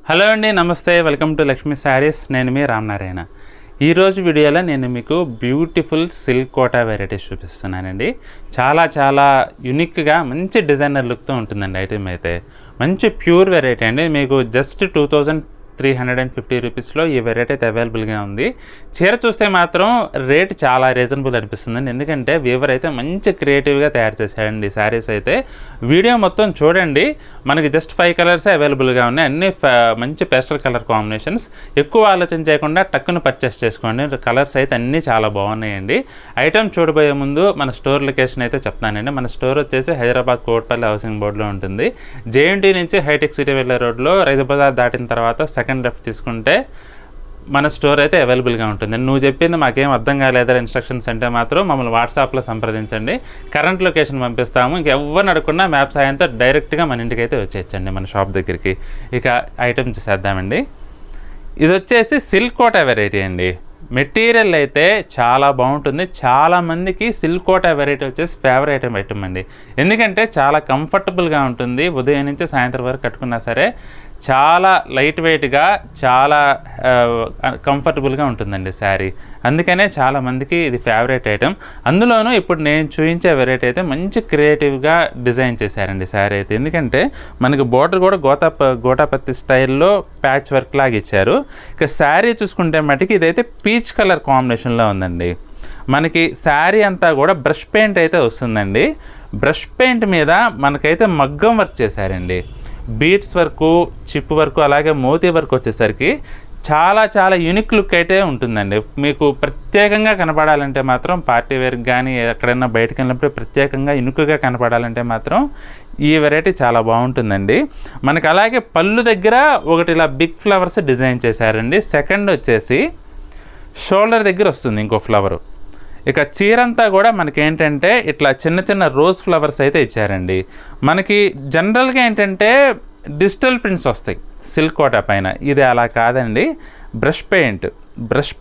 Hello అండి, నమస్తే. Welcome to Lakshmi saris. నేను మీ రామనారాయణ. ఈరోజు వీడియోలో నేను మీకు బ్యూటిఫుల్ సిల్క్ కోటా వెరైటీస్ చూపిస్తున్నానండి. చాలా యూనిక్గా మంచి డిజైనర్ లుక్తో ఉంటుందండి. ఐటమ్ అయితే మంచి ప్యూర్ వెరైటీ అండి. మీకు జస్ట్ 2350 రూపీస్లో ఈ వెరైటీ అయితే అవైలబుల్గా ఉంది. చీర చూస్తే మాత్రం రేట్ చాలా రీజనబుల్ అనిపిస్తుందండి. ఎందుకంటే వీవర్ అయితే మంచి క్రియేటివ్గా తయారు చేశాడండి. శారీస్ అయితే వీడియో మొత్తం చూడండి. మనకి జస్ట్ 5 కలర్సే అవైలబుల్గా ఉన్నాయి. అన్ని మంచి పేస్టల్ కలర్ కాంబినేషన్స్. ఎక్కువ ఆలోచన చేయకుండా టక్కును పర్చేస్ చేసుకోండి. కలర్స్ అయితే అన్నీ చాలా బాగున్నాయండి. ఐటమ్ చూడబోయే ముందు మన స్టోర్ లొకేషన్ అయితే చెప్తానండి. మన స్టోర్ వచ్చేసి హైదరాబాద్ కోట్పల్లి హౌసింగ్ బోర్డులో ఉంటుంది. జేఎన్టీ నుంచి హైటెక్ సిటీ వెళ్ళే రోడ్లో రైతు బజార్ దాటిన తర్వాత సెకండ్ లెఫ్ట్ తీసుకుంటే మన స్టోర్ అయితే అవైలబుల్గా ఉంటుంది. నువ్వు చెప్పింది మాకేం అర్థం కాలేదా ఇన్స్ట్రక్షన్స్ అంటే మాత్రం మమ్మల్ని వాట్సాప్లో సంప్రదించండి. కరెంట్ లొకేషన్ పంపిస్తాము. ఇంకెవ్వరిని అడగకుండా మ్యాప్ సాయంతో డైరెక్ట్గా మన ఇంటికి అయితే వచ్చేయచ్చండి, మన షాప్ దగ్గరికి. ఇక ఐటమ్ చూసేద్దామండి. ఇది వచ్చేసి సిల్క్ కోటా వెరైటీ అండి. మెటీరియల్ అయితే చాలా బాగుంటుంది. చాలామందికి సిల్క్ కోటా వెరైటీ వచ్చేసి ఫేవరెట్ ఐటమ్ అండి. ఎందుకంటే చాలా కంఫర్టబుల్గా ఉంటుంది. ఉదయం నుంచి సాయంత్రం వరకు కట్టుకున్నా సరే చాలా లైట్ వెయిట్గా చాలా కంఫర్టబుల్గా ఉంటుందండి శారీ. అందుకనే చాలామందికి ఇది ఫేవరెట్ ఐటమ్. అందులోనూ ఇప్పుడు నేను చూపించే వెరైటీ అయితే మంచి క్రియేటివ్గా డిజైన్ చేశారండి శారీ అయితే. ఎందుకంటే మనకి బోర్డర్ కూడా గోటాపత్తి స్టైల్లో ప్యాచ్ వర్క్ లాగా ఇచ్చారు. ఇక శారీ చూసుకుంటే మటుకి ఇదైతే పీచ్ కలర్ కాంబినేషన్లో ఉందండి. మనకి శారీ అంతా కూడా బ్రష్ పెయింట్ అయితే వస్తుందండి. బ్రష్ పెయింట్ మీద మనకైతే మగ్గం వర్క్ చేశారండి. బీట్స్ వర్కు, చిప్ వర్కు, అలాగే మోతీ వర్క్ వచ్చేసరికి చాలా యూనిక్ లుక్ అయితే ఉంటుందండి. మీకు ప్రత్యేకంగా కనపడాలంటే మాత్రం పార్టీ వేర్కి కానీ ఎక్కడైనా బయటకు వెళ్ళినప్పుడు ప్రత్యేకంగా యూనిక్గా కనపడాలంటే మాత్రం ఈ వెరైటీ చాలా బాగుంటుందండి. మనకి అలాగే పళ్ళు దగ్గర ఒకటి ఇలా బిగ్ ఫ్లవర్స్ డిజైన్ చేశారండి. సెకండ్ వచ్చేసి షోల్డర్ దగ్గర వస్తుంది ఇంకో ఫ్లవరు. ఇక చీరంతా కూడా మనకేంటంటే ఇట్లా చిన్న రోజ్ ఫ్లవర్స్ అయితే ఇచ్చారండి. మనకి జనరల్గా ఏంటంటే డిజిటల్ ప్రింట్స్ వస్తాయి సిల్క్ కోటా పైన. ఇది అలా కాదండి. బ్రష్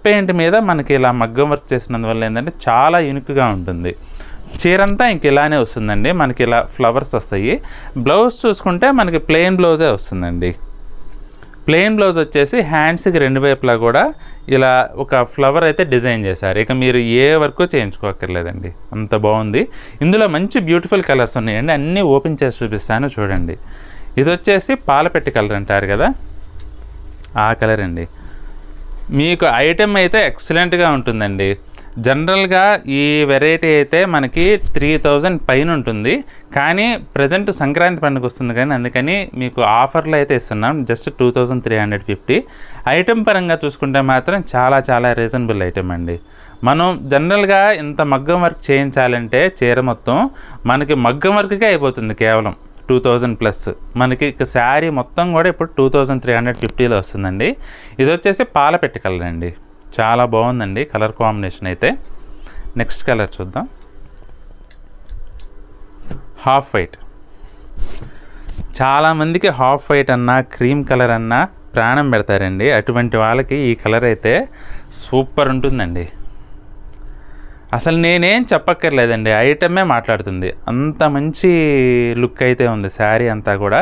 పెయింట్ మీద మనకి ఇలా మగ్గం వర్క్ చేసినందువల్ల ఏంటంటే చాలా యూనిక్గా ఉంటుంది. చీరంతా ఇంక ఇలానే వస్తుందండి. మనకి ఇలా ఫ్లవర్స్ వస్తాయి. బ్లౌజ్ చూసుకుంటే మనకి ప్లెయిన్ బ్లౌజే వస్తుందండి. ప్లెయిన్ బ్లౌజ్ వచ్చేసి హ్యాండ్స్కి రెండు వైపులా కూడా ఇలా ఒక ఫ్లవర్ అయితే డిజైన్ చేశారు. ఇక మీరు ఏ వర్క్ చేయించుకోక్కర్లేదండి, అంత బాగుంది. ఇందులో మంచి బ్యూటిఫుల్ కలర్స్ ఉన్నాయండి. అన్నీ ఓపెన్ చేసి చూపిస్తాను చూడండి. ఇది వచ్చేసి పాలపెట్టి కలర్ అంటారు కదా, ఆ కలర్ అండి. మీకు ఐటెం అయితే ఎక్సలెంట్గా ఉంటుందండి. జనరల్గా ఈ వెరైటీ అయితే మనకి 3000 పైన ఉంటుంది. కానీ ప్రజెంట్ సంక్రాంతి పండుగ వస్తుంది కానీ అందుకని మీకు ఆఫర్లు అయితే ఇస్తున్నాం. జస్ట్ 2350. ఐటెం పరంగా చూసుకుంటే మాత్రం చాలా రీజనబుల్ ఐటెం అండి. మనం జనరల్గా ఇంత మగ్గం వర్క్ చేయించాలంటే చీర మొత్తం మనకి మగ్గం వర్క్కే అయిపోతుంది కేవలం 2000+. మనకి శారీ మొత్తం కూడా ఇప్పుడు 2350లో వస్తుందండి. ఇది వచ్చేసి పాలపెట్టి కలర్ అండి. చాలా బాగుందండి కలర్ కాంబినేషన్ అయితే. నెక్స్ట్ కలర్ చూద్దాం. Half white. చాలామందికి హాఫ్ వైట్ అన్నా క్రీమ్ కలర్ అన్నా ప్రాణం పెడతారండి. అటువంటి వాళ్ళకి ఈ కలర్ అయితే సూపర్ ఉంటుందండి. అసలు నేనేం చెప్పక్కర్లేదండి, ఐటమే మాట్లాడుతుంది. అంత మంచి లుక్ అయితే ఉంది శారీ అంతా కూడా.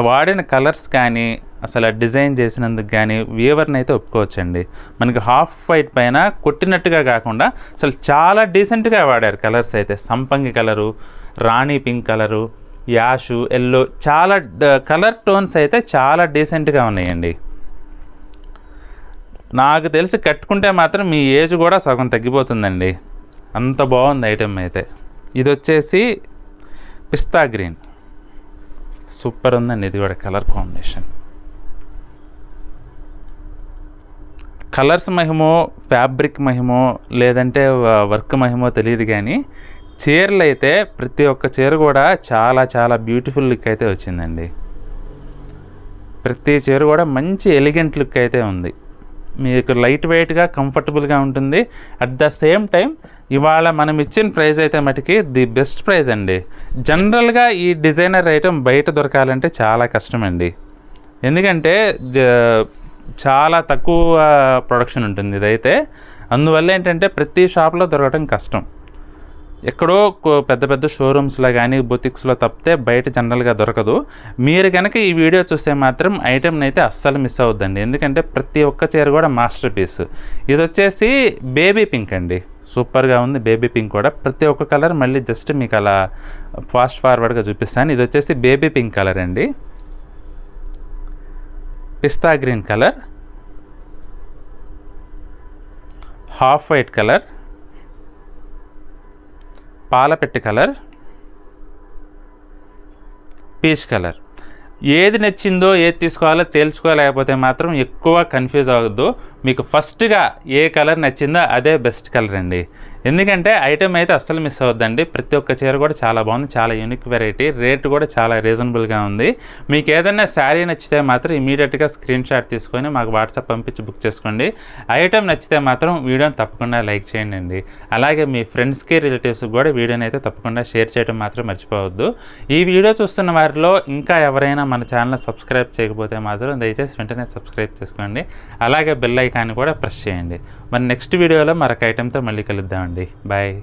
వాడిన కలర్స్ కానీ అసలు డిజైన్ చేసినందుకు కానీ వీవర్ని అయితే ఒప్పుకోవచ్చండి. మనకి హాఫ్ వైట్ పైన కొట్టినట్టుగా కాకుండా అసలు చాలా డీసెంట్గా వాడారు కలర్స్ అయితే. సంపంగి కలరు, రాణి పింక్ కలరు, యాషు, ఎల్లో, చాలా కలర్ టోన్స్ అయితే చాలా డీసెంట్గా ఉన్నాయండి. నాకు తెలిసి కట్టుకుంటే మాత్రం మీ ఏజ్ కూడా సగం తగ్గిపోతుందండి, అంత బాగుంది ఐటమ్ అయితే. ఇది వచ్చేసి పిస్తా గ్రీన్. సూపర్ ఉందండి ఇది కూడా కలర్ కాంబినేషన్. కలర్స్ మహిమో, ఫ్యాబ్రిక్ మహిమో, లేదంటే వర్క్ మహిమో తెలియదు కానీ చీరలు అయితే ప్రతి ఒక్క చీర కూడా చాలా బ్యూటిఫుల్ లుక్ అయితే వచ్చిందండి. ప్రతి చీర కూడా మంచి ఎలిగెంట్ లుక్ అయితే ఉంది. మీకు లైట్ వెయిట్గా కంఫర్టబుల్గా ఉంటుంది. అట్ ద సేమ్ టైం ఇవాళ మనం ఇచ్చిన ప్రైస్ అయితే మటుకి ది బెస్ట్ ప్రైస్ అండి. జనరల్గా ఈ డిజైనర్ ఐటమ్ బయట దొరకాలంటే చాలా కష్టం అండి. ఎందుకంటే చాలా తక్కువ ప్రొడక్షన్ ఉంటుంది ఇదైతే. అందువల్ల ఏంటంటే ప్రతి షాప్లో దొరకడం కష్టం. ఎక్కడో పెద్ద పెద్ద షోరూమ్స్లో కానీ బొతిక్స్లో తప్పితే బయట జనరల్గా దొరకదు. మీరు కనుక ఈ వీడియో చూస్తే మాత్రం ఐటెంని అయితే అస్సలు మిస్ అవుద్దండి, ఎందుకంటే ప్రతి ఒక్క చీర కూడా మాస్టర్ పీస్. ఇది వచ్చేసి బేబీ పింక్ అండి, సూపర్గా ఉంది బేబీ పింక్ కూడా. ప్రతి ఒక్క కలర్ మళ్ళీ జస్ట్ మీకు అలా ఫాస్ట్ ఫార్వర్డ్గా చూపిస్తాను. ఇది వచ్చేసి బేబీ పింక్ కలర్ అండి, పిస్తా green colour, half white colour, పాలపెట్టి కలర్, పీచ్ కలర్. ఏది నచ్చిందో ఏది తీసుకోవాలో తేల్చుకోలేకపోతే మాత్రం ఎక్కువ కన్ఫ్యూజ్ అవ్వద్దు. మీకు ఫస్ట్గా ఏ కలర్ నచ్చిందో అదే బెస్ట్ కలర్ అండి, ఎందుకంటే ఐటెం అయితే అస్సలు మిస్ అవ్వద్దండి. ప్రతి ఒక్క చీర కూడా చాలా బాగుంది, చాలా యూనిక్ వెరైటీ, రేట్ కూడా చాలా రీజనబుల్గా ఉంది. మీకు ఏదైనా శారీ నచ్చితే మాత్రం ఇమీడియట్గా స్క్రీన్ షాట్ తీసుకొని మాకు వాట్సాప్ పంపించి బుక్ చేసుకోండి. ఐటెం నచ్చితే మాత్రం వీడియోని తప్పకుండా లైక్ చేయండి. అలాగే మీ ఫ్రెండ్స్కి రిలేటివ్స్కి కూడా వీడియోని అయితే తప్పకుండా షేర్ చేయడం మాత్రం మర్చిపోవద్దు. ఈ వీడియో చూస్తున్న వారిలో ఇంకా ఎవరైనా మన ఛానల్ సబ్స్క్రైబ్ చేయకపోతే మాత్రం దయచేసి వెంటనే సబ్స్క్రైబ్ చేసుకోండి. అలాగే బెల్ ఐకాన్ కూడా ప్రెస్ చేయండి. మరి నెక్స్ట్ వీడియోలో మరొక ఐటెంతో మళ్ళీ కలుద్దామండి. బాయ్.